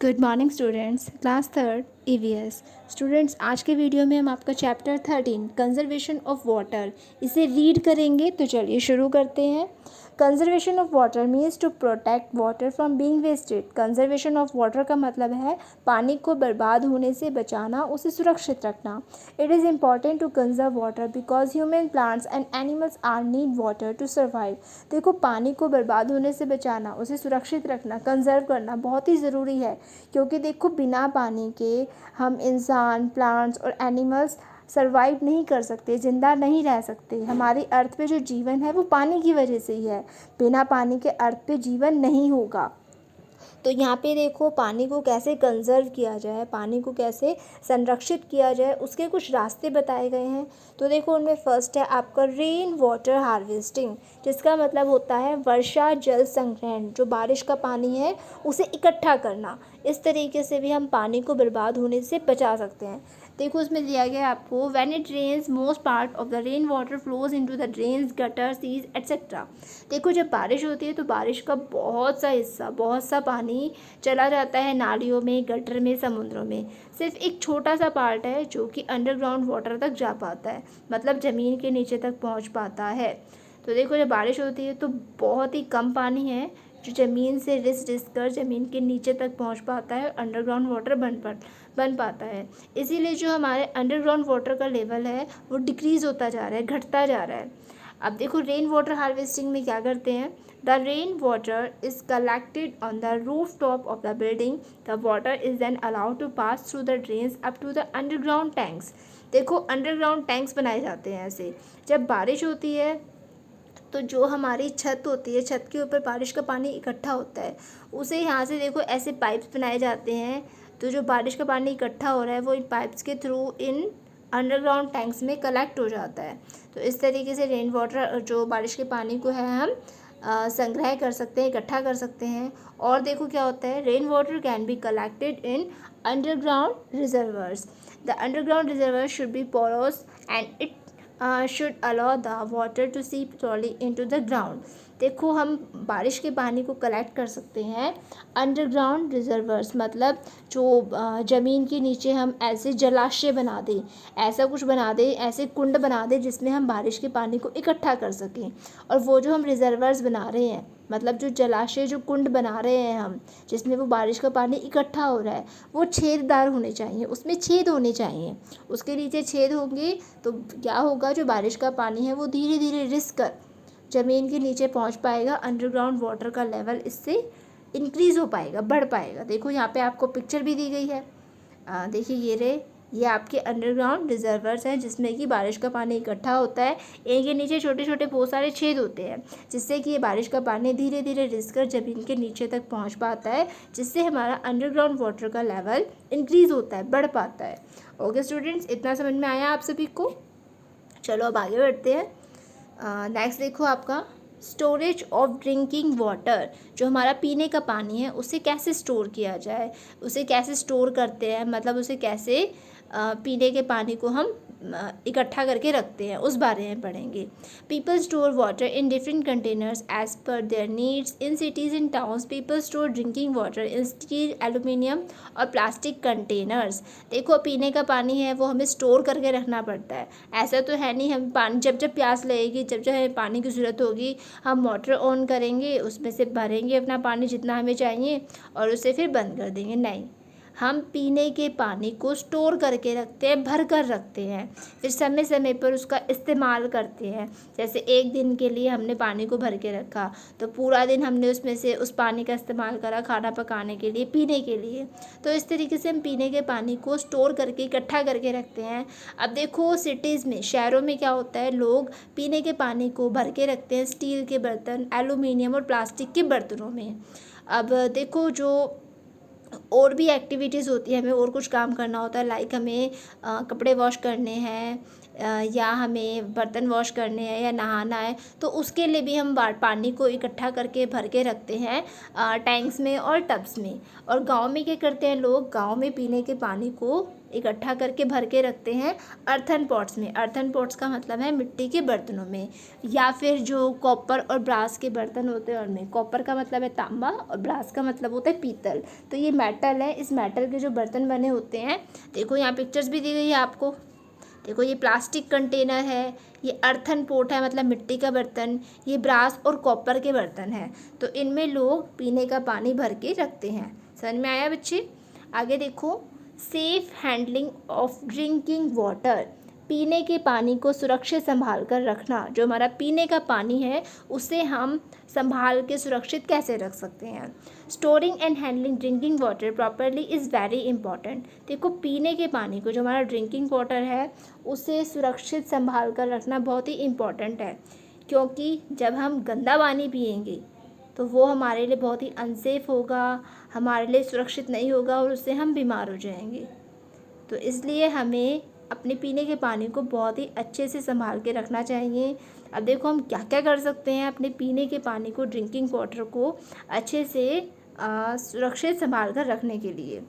Good morning students, class third EVS. Students, आज के video में हम आपका चैप्टर 13 कंजर्वेशन ऑफ वाटर इसे रीड करेंगे। तो चलिए शुरू करते हैं। Conservation of water means to protect water from being wasted. Conservation of water का मतलब है पानी को बर्बाद होने से बचाना, उसे सुरक्षित रखना। It is important to conserve water because human plants and animals are need water to survive. देखो, पानी को बर्बाद होने से बचाना, उसे सुरक्षित रखना, कंजर्व करना बहुत ही ज़रूरी है, क्योंकि देखो बिना पानी के हम इंसान, प्लांट्स और एनिमल्स सर्वाइव नहीं कर सकते, ज़िंदा नहीं रह सकते। हमारी अर्थ पे जो जीवन है वो पानी की वजह से ही है। बिना पानी के अर्थ पे जीवन नहीं होगा। तो यहाँ पे देखो पानी को कैसे कंजर्व किया जाए, पानी को कैसे संरक्षित किया जाए, उसके कुछ रास्ते बताए गए हैं। तो देखो उनमें फर्स्ट है आपका रेन वाटर हार्वेस्टिंग, जिसका मतलब होता है वर्षा जल संग्रहण। जो बारिश का पानी है उसे इकट्ठा करना। इस तरीके से भी हम पानी को बर्बाद होने से बचा सकते हैं। देखो उसमें दिया गया है आपको, when it rains most part of the rain water flows into the drains, gutter, seas etcetera. देखो जब बारिश होती है तो बारिश का बहुत सा हिस्सा, बहुत सा पानी चला जाता है नालियों में, गटर में, समुद्रों में। सिर्फ एक छोटा सा पार्ट है जो कि अंडरग्राउंड वाटर तक जा पाता है, मतलब ज़मीन के नीचे तक पहुंच पाता है। तो देखो जब बारिश होती है तो बहुत ही कम पानी है जो ज़मीन से रिस रिस कर ज़मीन के नीचे तक पहुंच पाता है और अंडरग्राउंड वाटर बन पाता है। इसीलिए जो हमारे अंडरग्राउंड वाटर का लेवल है वो डिक्रीज़ होता जा रहा है, घटता जा रहा है। अब देखो रेन वाटर हार्वेस्टिंग में क्या करते हैं। The rain water is collected on the roof top of the building. The water is then allowed to pass through the drains up to the underground tanks. देखो अंडरग्राउंड टैंक्स बनाए जाते हैं ऐसे। जब बारिश होती है तो जो हमारी छत होती है, छत के ऊपर बारिश का पानी इकट्ठा होता है, उसे यहाँ से देखो ऐसे पाइप्स बनाए जाते हैं। तो जो बारिश का पानी इकट्ठा हो रहा है वो इन पाइप्स के थ्रू इन अंडरग्राउंड टैंक्स में कलेक्ट हो जाता है। तो इस तरीके से रेन वाटर, जो बारिश के पानी को है, हम संग्रह कर सकते हैं, इकट्ठा कर सकते हैं। और देखो क्या होता है, rain water can be collected in underground reservoirs. The underground reservoir should be Porus and it should allow the water to seep slowly into the ground। देखो हम बारिश के पानी को कलेक्ट कर सकते हैं अंडरग्राउंड रिजर्वर्स, मतलब जो ज़मीन के नीचे हम ऐसे जलाशय बना दें, ऐसा कुछ बना दें, ऐसे कुंड बना दें जिसमें हम बारिश के पानी को इकट्ठा कर सकें। और वो जो हम रिजर्वर्स बना रहे हैं, मतलब जो जलाशय, जो कुंड बना रहे हैं हम, जिसमें वो बारिश का पानी इकट्ठा हो रहा है, वो छेददार होने चाहिए, उसमें छेद होने चाहिए। उसके नीचे छेद होंगे तो क्या होगा, जो बारिश का पानी है वो धीरे धीरे रिस कर ज़मीन के नीचे पहुंच पाएगा। अंडरग्राउंड वाटर का लेवल इससे इंक्रीज़ हो पाएगा, बढ़ पाएगा। देखो यहाँ पे आपको पिक्चर भी दी गई है। देखिए ये आपके अंडरग्राउंड रिजर्वर्स हैं जिसमें कि बारिश का पानी इकट्ठा होता है। एक के नीचे छोटे छोटे बहुत सारे छेद होते हैं, जिससे कि ये बारिश का पानी धीरे धीरे रिस कर ज़मीन के नीचे तक पहुंच पाता है, जिससे हमारा अंडरग्राउंड वाटर का लेवल इंक्रीज़ होता है, बढ़ पाता है। ओके स्टूडेंट्स, इतना समझ में आया आप सभी को? चलो अब आगे बढ़ते हैं। नेक्स्ट देखो आपका स्टोरेज ऑफ ड्रिंकिंग वाटर। जो हमारा पीने का पानी है उसे कैसे स्टोर किया जाए, उसे कैसे स्टोर करते हैं, मतलब उसे कैसे पीने के पानी को हम इकट्ठा करके रखते हैं, उस बारे में पढ़ेंगे। People store water in different containers as per their needs. In cities and towns people store drinking water in steel, aluminium और प्लास्टिक कंटेनर्स। देखो पीने का पानी है वो हमें स्टोर करके रखना पड़ता है। ऐसा तो है नहीं हम पानी जब जब प्यास लगेगी, जब जब हमें पानी की ज़रूरत होगी, हम मोटर ऑन करेंगे, उसमें से भरेंगे अपना पानी जितना हमें चाहिए और उसे फिर बंद कर देंगे। नहीं, हम पीने के पानी को स्टोर करके रखते हैं, भर कर रखते हैं, फिर समय समय पर उसका इस्तेमाल करते हैं। जैसे एक दिन के लिए हमने पानी को भर के रखा तो पूरा दिन हमने उसमें से उस पानी का इस्तेमाल करा खाना पकाने के लिए, पीने के लिए। तो इस तरीके से हम पीने के पानी को स्टोर करके, इकट्ठा करके रखते हैं। अब देखो सिटीज़ में, शहरों में क्या होता है, लोग पीने के पानी को भर के रखते हैं स्टील के बर्तन, एल्यूमिनियम और प्लास्टिक के बर्तनों में। अब देखो जो और भी एक्टिविटीज़ होती है, हमें और कुछ काम करना होता है, लाइक हमें कपड़े वॉश करने हैं या हमें बर्तन वॉश करने हैं या नहाना है, तो उसके लिए भी हम पानी को इकट्ठा करके भर के रखते हैं टैंक्स में और टब्स में। और गांव में क्या करते हैं लोग, गांव में पीने के पानी को इकट्ठा करके भर के रखते हैं अर्थन पॉट्स में। अर्थन पॉट्स का मतलब है मिट्टी के बर्तनों में, या फिर जो कॉपर और ब्रास के बर्तन होते हैं उनमें। कॉपर का मतलब है तांबा और ब्रास का मतलब होता है पीतल। तो ये मेटल है, इस मेटल के जो बर्तन बने होते हैं, देखो यहाँ पिक्चर्स भी दी गई है आपको। देखो ये प्लास्टिक कंटेनर है, ये अर्थन पोट है मतलब मिट्टी का बर्तन, ये ब्रास और कॉपर के बर्तन हैं। तो इनमें लोग पीने का पानी भर के रखते हैं। समझ में आया बच्चे? आगे देखो, safe handling of drinking water, पीने के पानी को सुरक्षित संभाल कर रखना। जो हमारा पीने का पानी है उसे हम संभाल के सुरक्षित कैसे रख सकते हैं। Storing and handling drinking water properly is very important. देखो पीने के पानी को, जो हमारा ड्रिंकिंग वाटर है, उसे सुरक्षित संभाल कर रखना बहुत ही इम्पॉर्टेंट है, क्योंकि जब हम गंदा पानी पिएंगे तो वो हमारे लिए बहुत ही अनसेफ होगा, हमारे लिए सुरक्षित नहीं होगा और उससे हम बीमार हो जाएंगे। तो इसलिए हमें अपने पीने के पानी को बहुत ही अच्छे से संभाल के रखना चाहिए। अब देखो हम क्या क्या कर सकते हैं अपने पीने के पानी को, ड्रिंकिंग वाटर को अच्छे से सुरक्षित संभाल कर रखने के लिए।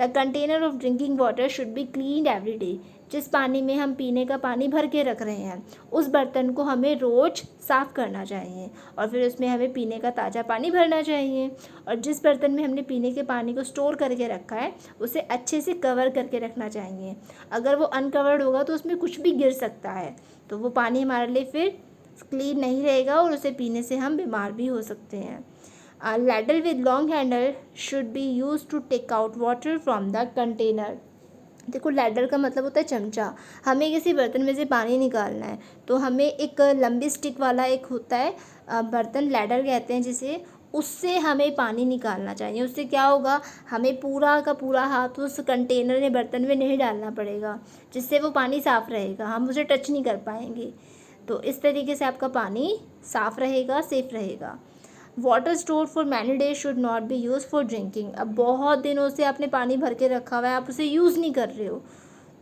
The container of drinking water should be cleaned every day. जिस पानी में हम पीने का पानी भर के रख रहे हैं उस बर्तन को हमें रोज़ साफ़ करना चाहिए और फिर उसमें हमें पीने का ताज़ा पानी भरना चाहिए। और जिस बर्तन में हमने पीने के पानी को स्टोर करके रखा है उसे अच्छे से कवर करके रखना चाहिए। अगर वो अनकवर्ड होगा तो उसमें कुछ भी गिर सकता है, तो वो पानी हमारे लिए फिर क्लीन नहीं रहेगा और उसे पीने से हम बीमार भी हो सकते हैं। Ladle with long handle should be use to take out water from the container. देखो लैडर का मतलब होता है चमचा। हमें किसी बर्तन में से पानी निकालना है तो हमें एक लंबी स्टिक वाला एक होता है बर्तन, लैडर कहते हैं जिसे, उससे हमें पानी निकालना चाहिए। उससे क्या होगा, हमें पूरा का पूरा हाथ उस कंटेनर या बर्तन में नहीं डालना पड़ेगा, जिससे वो पानी साफ़ रहेगा, हम उसे टच नहीं कर पाएंगे। तो इस तरीके से आपका पानी साफ़ रहेगा, सेफ रहेगा। Water store for many days should not be use for drinking. अब बहुत दिनों से आपने पानी भर के रखा हुआ है, आप उसे यूज़ नहीं कर रहे हो,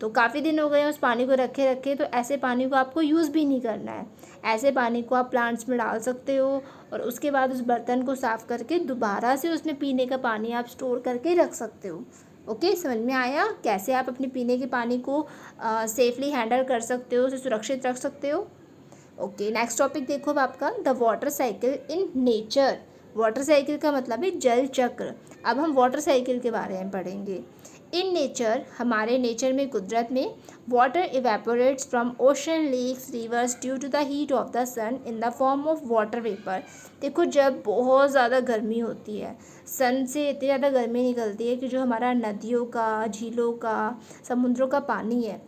तो काफ़ी दिन हो गए उस पानी को रखे रखे, तो ऐसे पानी को आपको यूज़ भी नहीं करना है। ऐसे पानी को आप प्लांट्स में डाल सकते हो और उसके बाद उस बर्तन को साफ़ करके दोबारा से उसमें पीने का पानी आप स्टोर करके रख सकते हो। ओके, समझ में आया कैसे आप अपने पीने के पानी को सेफली हैंडल कर सकते हो, उसे सुरक्षित रख सकते हो। ओके, नेक्स्ट टॉपिक देखो अब आपका the water cycle in nature. Water cycle का मतलब है जल चक्र। अब हम वाटर साइकिल के बारे में पढ़ेंगे। इन नेचर, हमारे नेचर में, कुदरत में, water evaporates from ocean, lakes, rivers due to the heat of the sun in the form of water vapour. देखो जब बहुत ज़्यादा गर्मी होती है, सन से इतनी ज़्यादा गर्मी निकलती है कि जो हमारा नदियों का, झीलों का, समुद्रों का पानी है,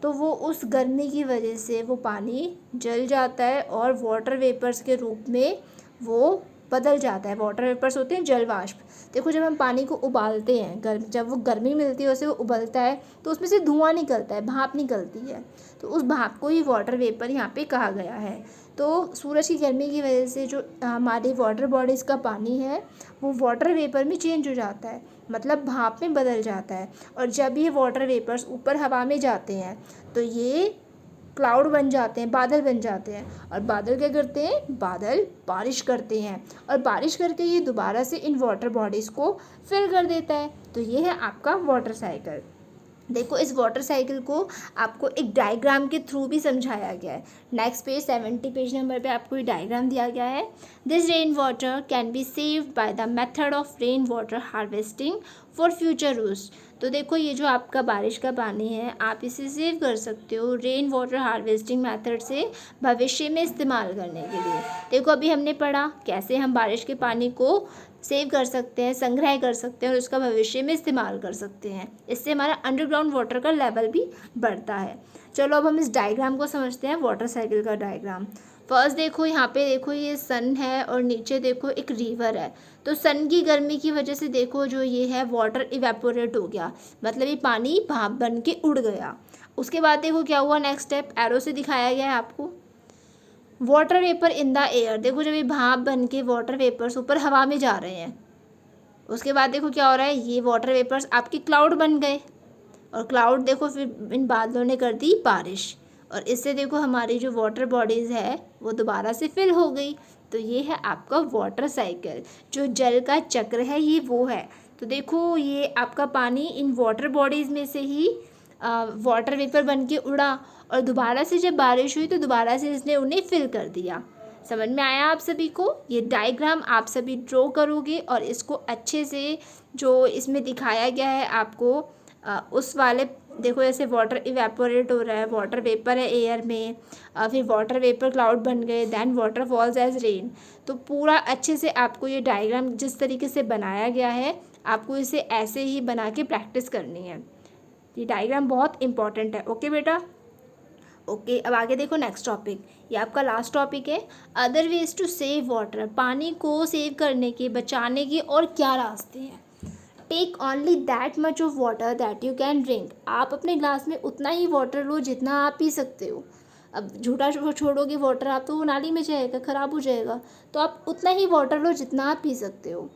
तो वो उस गर्मी की वजह से वो पानी जल जाता है और वाटर वेपर्स के रूप में वो बदल जाता है। वाटर वेपर्स होते हैं जल वाष्प। देखो जब हम पानी को उबालते हैं, जब वो गर्मी मिलती है उसे वो उबलता है तो उसमें से धुआं निकलता है, भाप निकलती है, तो उस भाप को ही वाटर वेपर यहाँ पे कहा गया है। तो सूरज की गर्मी की वजह से जो हमारी वाटर बॉडीज़ का पानी है वो वाटर वेपर में चेंज हो जाता है, मतलब भाप में बदल जाता है। और जब ये वाटर वेपर्स ऊपर हवा में जाते हैं तो ये क्लाउड बन जाते हैं, बादल बन जाते हैं। और बादल क्या करते हैं, बादल बारिश करते हैं और बारिश करके ये दोबारा से इन वाटर बॉडीज़ को फिल कर देता है। तो ये है आपका वाटर साइकिल। देखो इस वाटर साइकिल को आपको एक डायग्राम के थ्रू भी समझाया गया है। नेक्स्ट पेज 70 पेज नंबर पे आपको ये डायग्राम दिया गया है। This rain water can be saved by the method of rain water harvesting for future use. तो देखो ये जो आपका बारिश का पानी है आप इसे सेव कर सकते हो रेन वाटर हार्वेस्टिंग मेथड से भविष्य में इस्तेमाल करने के लिए। देखो अभी हमने पढ़ा कैसे हम बारिश के पानी को सेव कर सकते हैं, संग्रह कर सकते हैं और उसका भविष्य में इस्तेमाल कर सकते हैं। इससे हमारा अंडरग्राउंड वाटर का लेवल भी बढ़ता है। चलो अब हम इस डायग्राम को समझते हैं, वाटर साइकिल का डायग्राम। फर्स्ट देखो यहाँ पे, देखो ये सन है और नीचे देखो एक रिवर है। तो सन की गर्मी की वजह से देखो जो ये है वाटर इवेपोरेट हो गया, मतलब ये पानी भाप बन के उड़ गया। उसके बाद देखो क्या हुआ, नेक्स्ट स्टेप एरो से दिखाया गया है आपको। Water vapour in the air, देखो जब ये भाप बन के वाटर वेपर्स ऊपर हवा में जा रहे हैं, उसके बाद देखो क्या हो रहा है, ये वाटर वेपर्स आपके क्लाउड बन गए और क्लाउड देखो फिर इन बादलों ने कर दी बारिश और इससे देखो हमारी जो वाटर बॉडीज़ है वो दोबारा से फिल हो गई। तो ये है आपका वाटर साइकिल, जो जल का चक्र है ये वो है। तो देखो ये आपका पानी इन वाटर बॉडीज़ में से ही वाटर वेपर बन के उड़ा और दोबारा से जब बारिश हुई तो दोबारा से इसने उन्हें फिल कर दिया। समझ में आया आप सभी को? ये डायग्राम आप सभी ड्रॉ करोगे और इसको अच्छे से जो इसमें दिखाया गया है आपको उस वाले देखो ऐसे वाटर इवेपोरेट हो रहा है, वाटर वेपर है एयर में, फिर वाटर वेपर क्लाउड बन गए, then water falls as rain. तो पूरा अच्छे से आपको ये डायग्राम जिस तरीके से बनाया गया है आपको इसे ऐसे ही बना के प्रैक्टिस करनी है। ये डायग्राम बहुत इंपॉर्टेंट है। ओके बेटा? ओके अब आगे देखो नेक्स्ट टॉपिक, ये आपका लास्ट टॉपिक है, other ways to save water. पानी को सेव करने के, बचाने के और क्या रास्ते हैं? Take only that much of water that you can drink. आप अपने ग्लास में उतना ही वाटर लो जितना आप पी सकते हो। अब झूठा छोड़ोगे वाटर आप तो वो नाली में जाएगा, ख़राब हो जाएगा। तो आप उतना ही वाटर लो जितना आप पी सकते हो।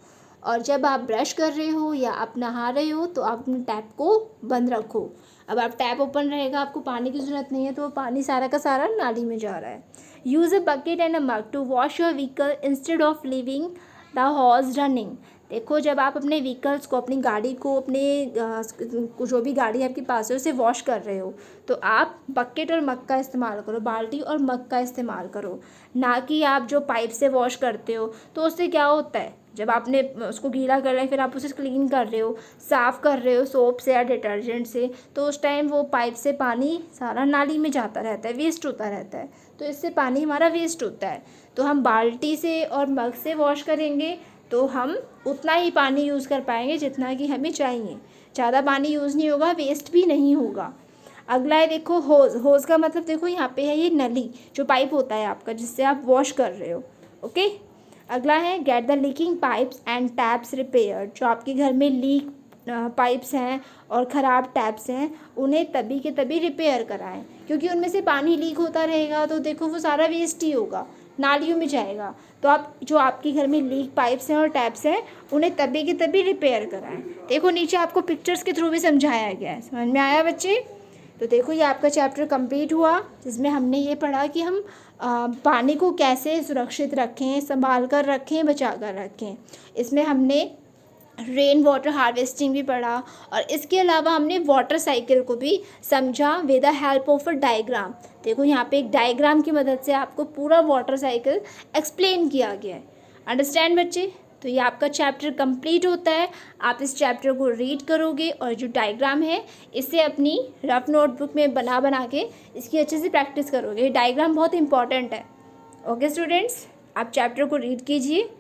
और जब आप ब्रश कर रहे हो या आप नहा रहे हो तो आप अपने टैप को बंद रखो। अब आप टैप ओपन रहेगा, आपको पानी की ज़रूरत नहीं है तो वो पानी सारा का सारा नाली में जा रहा है। Use a bucket and a mug to wash your vehicle instead of leaving the hose running. देखो जब आप अपने व्हीकल्स को, अपनी गाड़ी को, अपने जो भी गाड़ी आपके पास है उसे वॉश कर रहे हो तो आप बकेट और मग का इस्तेमाल करो, बाल्टी और मग का इस्तेमाल करो, ना कि आप जो पाइप से वॉश करते हो। तो उससे क्या होता है, जब आपने उसको गीला कर रहे हैं फिर आप उसे क्लीन कर रहे हो, साफ़ कर रहे हो सोप से या डिटर्जेंट से, तो उस टाइम वो पाइप से पानी सारा नाली में जाता रहता है, वेस्ट होता रहता है। तो इससे पानी हमारा वेस्ट होता है। तो हम बाल्टी से और मग से वॉश करेंगे तो हम उतना ही पानी यूज़ कर पाएंगे जितना कि हमें चाहिए। ज़्यादा पानी यूज़ नहीं होगा, वेस्ट भी नहीं होगा। अगला है देखो होज़। होज़ का मतलब देखो यहाँ पे है ये नली, जो पाइप होता है आपका जिससे आप वॉश कर रहे हो। ओके। अगला है get the leaking pipes and taps repair. जो आपके घर में लीक पाइप्स हैं और ख़राब टैप्स हैं उन्हें तभी के तभी रिपेयर कराएं, क्योंकि उनमें से पानी लीक होता रहेगा तो देखो वो सारा वेस्ट ही होगा, नालियों में जाएगा। तो आप जो आपके घर में लीक पाइप्स हैं और टैप्स हैं उन्हें तभी के तभी रिपेयर कराएं। देखो नीचे आपको पिक्चर्स के थ्रू भी समझाया गया है। समझ में आया बच्चे? तो देखो ये आपका चैप्टर कंप्लीट हुआ जिसमें हमने ये पढ़ा कि हम पानी को कैसे सुरक्षित रखें, संभाल कर रखें, बचा कर रखें। इसमें हमने रेन वाटर हार्वेस्टिंग भी पढ़ा और इसके अलावा हमने वाटर साइकिल को भी समझा with the help of a diagram. देखो यहाँ पे एक डायग्राम की मदद से आपको पूरा वाटर साइकिल एक्सप्लेन किया गया है। अंडरस्टैंड बच्चे? तो ये आपका चैप्टर कंप्लीट होता है। आप इस चैप्टर को रीड करोगे और जो डायग्राम है इसे अपनी रफ नोटबुक में बना के इसकी अच्छे से प्रैक्टिस करोगे। ये डायग्राम बहुत इंपॉर्टेंट है। ओके स्टूडेंट्स, आप चैप्टर को रीड कीजिए